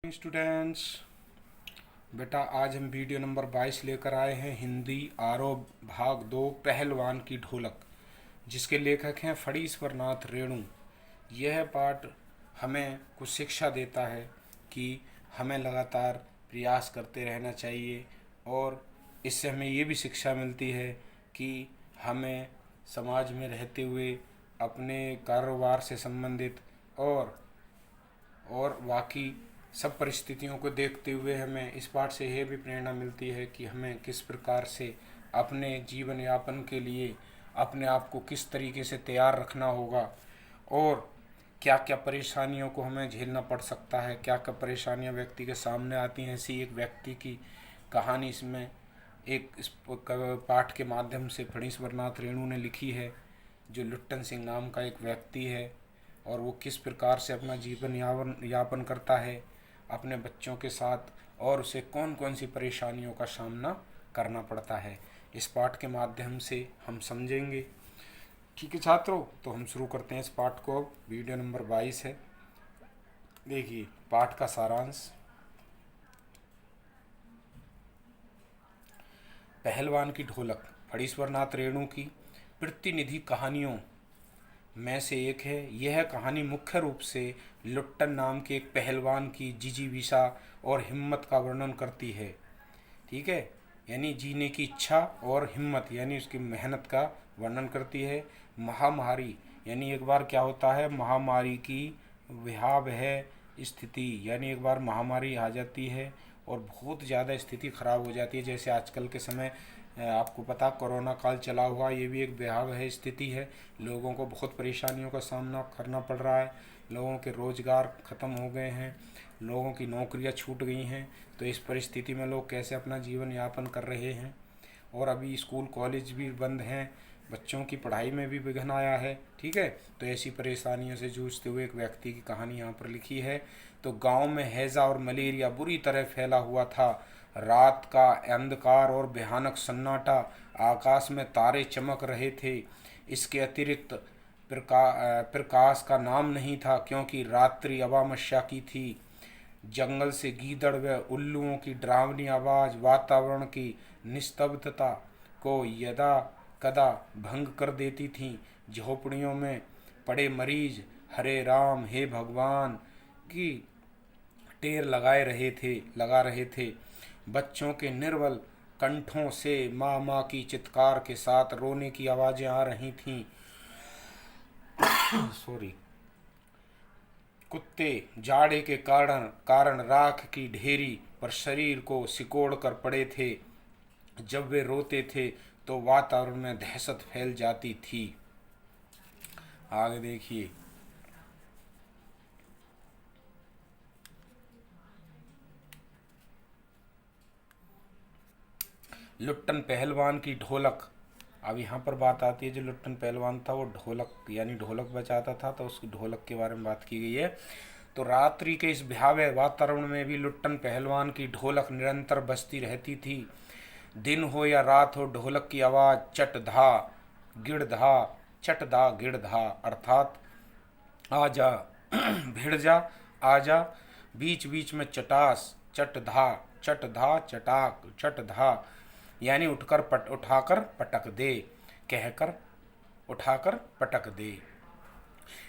Students, बेटा आज हम वीडियो नंबर 22 लेकर आए हैं। हिंदी आरोह भाग 2 पहलवान की ढोलक, जिसके लेखक हैं फणीश्वर नाथ रेणु। यह पाठ हमें कुछ शिक्षा देता है कि हमें लगातार प्रयास करते रहना चाहिए, और इससे हमें ये भी शिक्षा मिलती है कि हमें समाज में रहते हुए अपने कारोबार से संबंधित और बाकी सब परिस्थितियों को देखते हुए हमें इस पाठ से यह भी प्रेरणा मिलती है कि हमें किस प्रकार से अपने जीवन यापन के लिए अपने आप को किस तरीके से तैयार रखना होगा, और क्या क्या परेशानियों को हमें झेलना पड़ सकता है, क्या क्या परेशानियां व्यक्ति के सामने आती हैं। ऐसी एक व्यक्ति की कहानी इसमें इस पाठ के माध्यम से फणीश्वर नाथ रेणु ने लिखी है, जो लुट्टन सिंह नाम का एक व्यक्ति है, और वो किस प्रकार से अपना जीवन यापन करता है अपने बच्चों के साथ, और उसे कौन कौन सी परेशानियों का सामना करना पड़ता है। इस पाठ के माध्यम से हम समझेंगे। ठीक है छात्रों, तो हम शुरू करते हैं इस पाठ को। अब वीडियो नंबर 22 है। देखिए पाठ का सारांश। पहलवान की ढोलक फणीश्वर नाथ रेणु की प्रतिनिधि कहानियों में से एक है। यह कहानी मुख्य रूप से लुट्टन नाम के एक पहलवान की जिजीविषा और हिम्मत का वर्णन करती है। ठीक है, यानी जीने की इच्छा और हिम्मत यानी उसकी मेहनत का वर्णन करती है। महामारी यानी एक बार क्या होता है, महामारी की भयावह स्थिति, यानी एक बार महामारी आ जाती है और बहुत ज़्यादा स्थिति खराब हो जाती है। जैसे आजकल के समय आपको पता कोरोना काल चला हुआ, ये भी एक भयावह स्थिति है। लोगों को बहुत परेशानियों का सामना करना पड़ रहा है। लोगों के रोज़गार ख़त्म हो गए हैं, लोगों की नौकरियां छूट गई हैं। तो इस परिस्थिति में लोग कैसे अपना जीवन यापन कर रहे हैं, और अभी स्कूल कॉलेज भी बंद हैं, बच्चों की पढ़ाई में भी विघ्न आया है। ठीक है, तो ऐसी परेशानियों से जूझते हुए एक व्यक्ति की कहानी यहाँ पर लिखी है। तो गांव में हैजा और मलेरिया बुरी तरह फैला हुआ था। रात का अंधकार और भयानक सन्नाटा, आकाश में तारे चमक रहे थे। इसके अतिरिक्त प्रकाश का नाम नहीं था, क्योंकि रात्रि अमावस्या की थी। जंगल से गीदड़ व उल्लुओं की डरावनी आवाज़ वातावरण की निस्तब्धता को यदा कदा भंग कर देती थी। झोपड़ियों में पड़े मरीज हरे राम हे भगवान की टेर लगा रहे थे। बच्चों के निर्बल कंठों से माँ माँ की चित्कार के साथ रोने की आवाज़ें आ रही थीं। सॉरी। कुत्ते जाड़े के कारण राख की ढेरी पर शरीर को सिकोड़ कर पड़े थे। जब वे रोते थे तो वातावरण में दहशत फैल जाती थी। आगे देखिए। लुट्टन पहलवान की ढोलक। अब यहाँ पर बात आती है, जो लुट्टन पहलवान था वो ढोलक यानी ढोलक बजाता था, तो उसकी ढोलक के बारे में बात की गई है। तो रात्रि के इस भयावह वातावरण में भी लुट्टन पहलवान की ढोलक निरंतर बजती रहती थी। दिन हो या रात हो, ढोलक की आवाज़ चट धा गिड़ धा अर्थात आजा भिड़ जा, आजा, बीच बीच में चटास, चट धा चटाक चट धा, यानी उठाकर पटक दे, कहकर उठाकर पटक दे।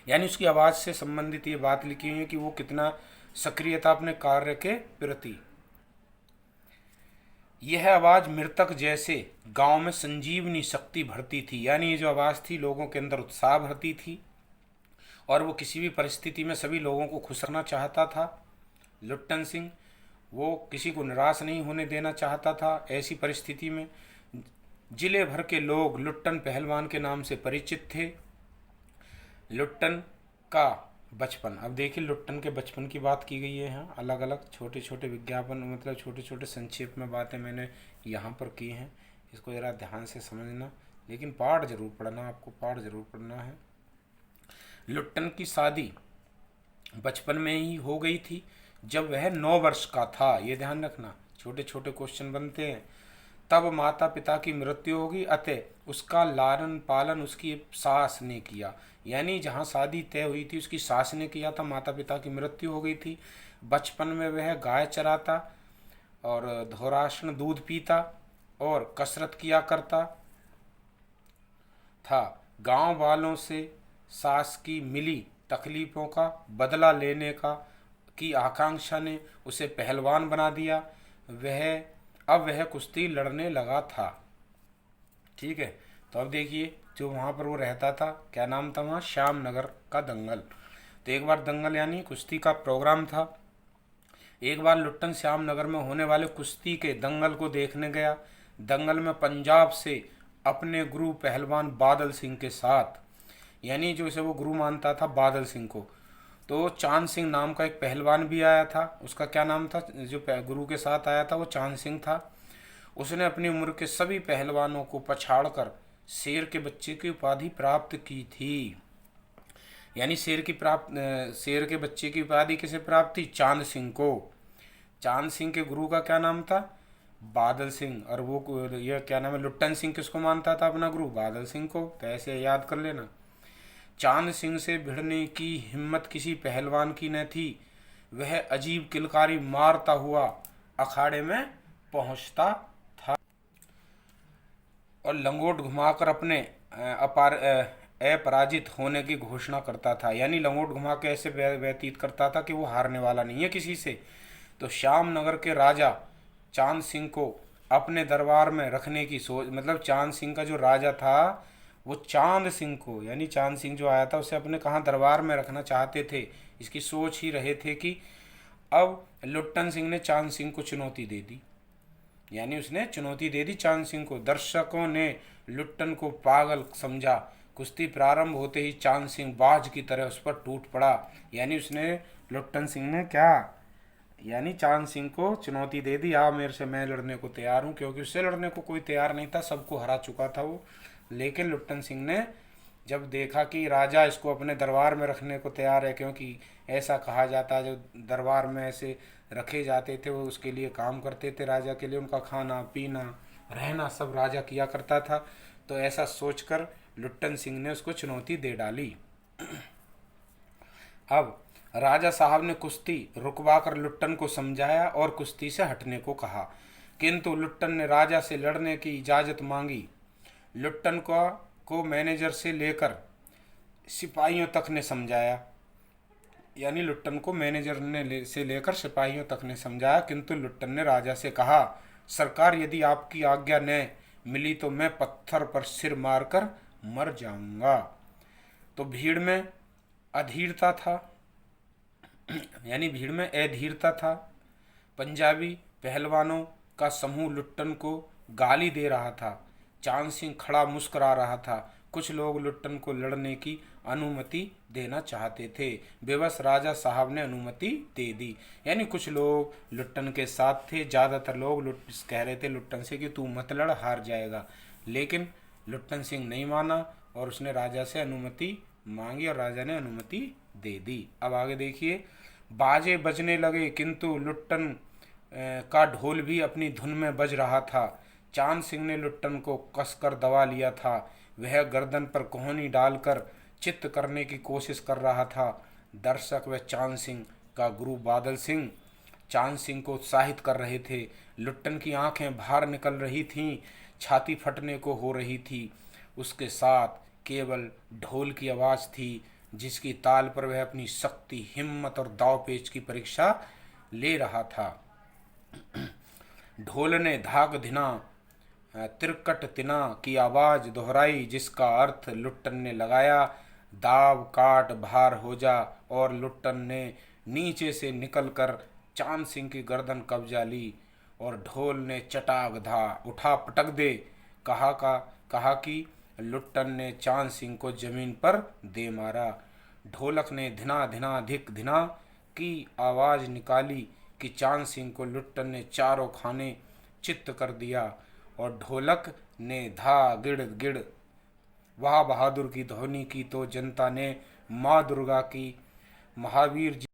यानी उसकी आवाज़ से संबंधित ये बात लिखी हुई है कि वो कितना सक्रियता अपने कार्य के प्रति। यह आवाज़ मृतक जैसे गांव में संजीवनी शक्ति भरती थी, यानी ये जो आवाज़ थी लोगों के अंदर उत्साह भरती थी, और वो किसी भी परिस्थिति में सभी लोगों को खुश रखना चाहता था। लुट्टन सिंह वो किसी को निराश नहीं होने देना चाहता था। ऐसी परिस्थिति में जिले भर के लोग लुट्टन पहलवान के नाम से परिचित थे। लुट्टन का बचपन। अब देखिए लुट्टन के बचपन की बात की गई है यहाँ। अलग अलग छोटे छोटे विज्ञापन मतलब छोटे छोटे संक्षेप में बातें मैंने यहाँ पर की हैं, इसको ज़रा ध्यान से समझना, लेकिन पाठ जरूर पढ़ना, आपको पाठ जरूर पढ़ना है। लुट्टन की शादी बचपन में ही हो गई थी, जब वह 9 वर्ष का था। ये ध्यान रखना, छोटे छोटे क्वेश्चन बनते हैं। तब माता पिता की मृत्यु होगी, अतः उसका लालन पालन उसकी सास ने किया। यानी जहाँ शादी तय हुई थी उसकी सास ने किया था, माता पिता की मृत्यु हो गई थी। बचपन में वह गाय चराता और धोराशन दूध पीता और कसरत किया करता था। गांव वालों से सास की मिली तकलीफ़ों का बदला लेने का की आकांक्षा ने उसे पहलवान बना दिया। वह कुश्ती लड़ने लगा था। ठीक है। तो अब देखिए, जो वहाँ पर वो रहता था, क्या नाम था वहाँ, श्याम नगर का दंगल। तो एक बार दंगल यानी कुश्ती का प्रोग्राम था। एक बार लुट्टन श्याम नगर में होने वाले कुश्ती के दंगल को देखने गया। दंगल में पंजाब से अपने गुरु पहलवान बादल सिंह के साथ, यानी जो इसे वो गुरु मानता था बादल सिंह को, तो चांद सिंह नाम का एक पहलवान भी आया था। उसका क्या नाम था, जो गुरु के साथ आया था वो चांद सिंह था। उसने अपनी उम्र के सभी पहलवानों को पछाड़कर शेर के बच्चे की उपाधि प्राप्त की थी। यानी शेर के बच्चे की उपाधि किसे प्राप्त थी, चांद सिंह को। चांद सिंह के गुरु का क्या नाम था, बादल सिंह। और वो यह क्या नाम है, लुट्टन सिंह किसको मानता था अपना गुरु, बादल सिंह को। तो ऐसे याद कर लेना। चांद सिंह से भिड़ने की हिम्मत किसी पहलवान की न थी। वह अजीब किलकारी मारता हुआ अखाड़े में पहुंचता था और लंगोट घुमाकर अपने अपराजित होने की घोषणा करता था। यानी लंगोट घुमा के ऐसे व्यतीत करता था कि वो हारने वाला नहीं है किसी से। तो श्याम नगर के राजा चांद सिंह को अपने दरबार में रखने की सोच, मतलब चांद सिंह का जो राजा था वो चांद सिंह को, यानी चांद सिंह जो आया था उसे अपने कहाँ दरबार में रखना चाहते थे। इसकी सोच ही रहे थे कि अब लुट्टन सिंह ने चांद सिंह को चुनौती दे दी। यानी उसने चुनौती दे दी चांद सिंह को। दर्शकों ने लुट्टन को पागल समझा। कुश्ती प्रारंभ होते ही चांद सिंह बाज की तरह उस पर टूट पड़ा। यानी उसने, लुट्टन सिंह ने क्या, यानी चांद सिंह को चुनौती दे दी, आ मेरे से, मैं लड़ने को तैयार हूँ। क्योंकि उससे लड़ने को कोई तैयार नहीं था, सबको हरा चुका था वो। लेकिन लुट्टन सिंह ने जब देखा कि राजा इसको अपने दरबार में रखने को तैयार है, क्योंकि ऐसा कहा जाता है जो दरबार में ऐसे रखे जाते थे वो उसके लिए काम करते थे, राजा के लिए, उनका खाना पीना रहना सब राजा किया करता था। तो ऐसा सोचकर लुट्टन सिंह ने उसको चुनौती दे डाली। अब राजा साहब ने कुश्ती रुकवाकर लुट्टन को समझाया और कुश्ती से हटने को कहा, किंतु लुट्टन ने राजा से लड़ने की इजाज़त मांगी। लुट्टन को मैनेजर से लेकर सिपाहियों तक ने समझाया। यानी लुट्टन को मैनेजर ने से लेकर सिपाहियों तक ने समझाया, किंतु लुट्टन ने राजा से कहा, सरकार यदि आपकी आज्ञा न मिली तो मैं पत्थर पर सिर मारकर मर जाऊंगा। तो भीड़ में अधीरता था, यानी भीड़ में अधीरता था। पंजाबी पहलवानों का समूह लुट्टन को गाली दे रहा था। चांद सिंह खड़ा मुस्कुरा रहा था। कुछ लोग लुट्टन को लड़ने की अनुमति देना चाहते थे। बेबस राजा साहब ने अनुमति दे दी। यानी कुछ लोग लुट्टन के साथ थे, ज़्यादातर लोग कह रहे थे लुट्टन से कि तू मत लड़, हार जाएगा। लेकिन लुट्टन सिंह नहीं माना और उसने राजा से अनुमति मांगी और राजा ने अनुमति दे दी। अब आगे देखिए, बाजे बजने लगे, किंतु लुट्टन का ढोल भी अपनी धुन में बज रहा था। चांद सिंह ने लुट्टन को कसकर दबा लिया था। वह गर्दन पर कोहनी डालकर चित्त करने की कोशिश कर रहा था। दर्शक व चांद सिंह का गुरु बादल सिंह चांद सिंह को उत्साहित कर रहे थे। लुट्टन की आंखें बाहर निकल रही थीं, छाती फटने को हो रही थी। उसके साथ केवल ढोल की आवाज़ थी, जिसकी ताल पर वह अपनी शक्ति, हिम्मत और दांवपेच की परीक्षा ले रहा था। ढोल ने धाक धिना तिरकट तिना की आवाज़ दोहराई, जिसका अर्थ लुट्टन ने लगाया, दाव काट बाहर हो जा। और लुट्टन ने नीचे से निकलकर चांद सिंह की गर्दन कब्जा ली और ढोल ने चटाक धा उठा पटक दे। कहा कि लुट्टन ने चांद सिंह को जमीन पर दे मारा। ढोलक ने धिना धिना धिक धिना की आवाज़ निकाली कि चांद सिंह को लुट्टन ने चारों खाने चित्त कर दिया। और ढोलक ने धा गिड़ गिड़ वाह बहादुर की ध्वनि की तो जनता ने माँ दुर्गा की, महावीर जी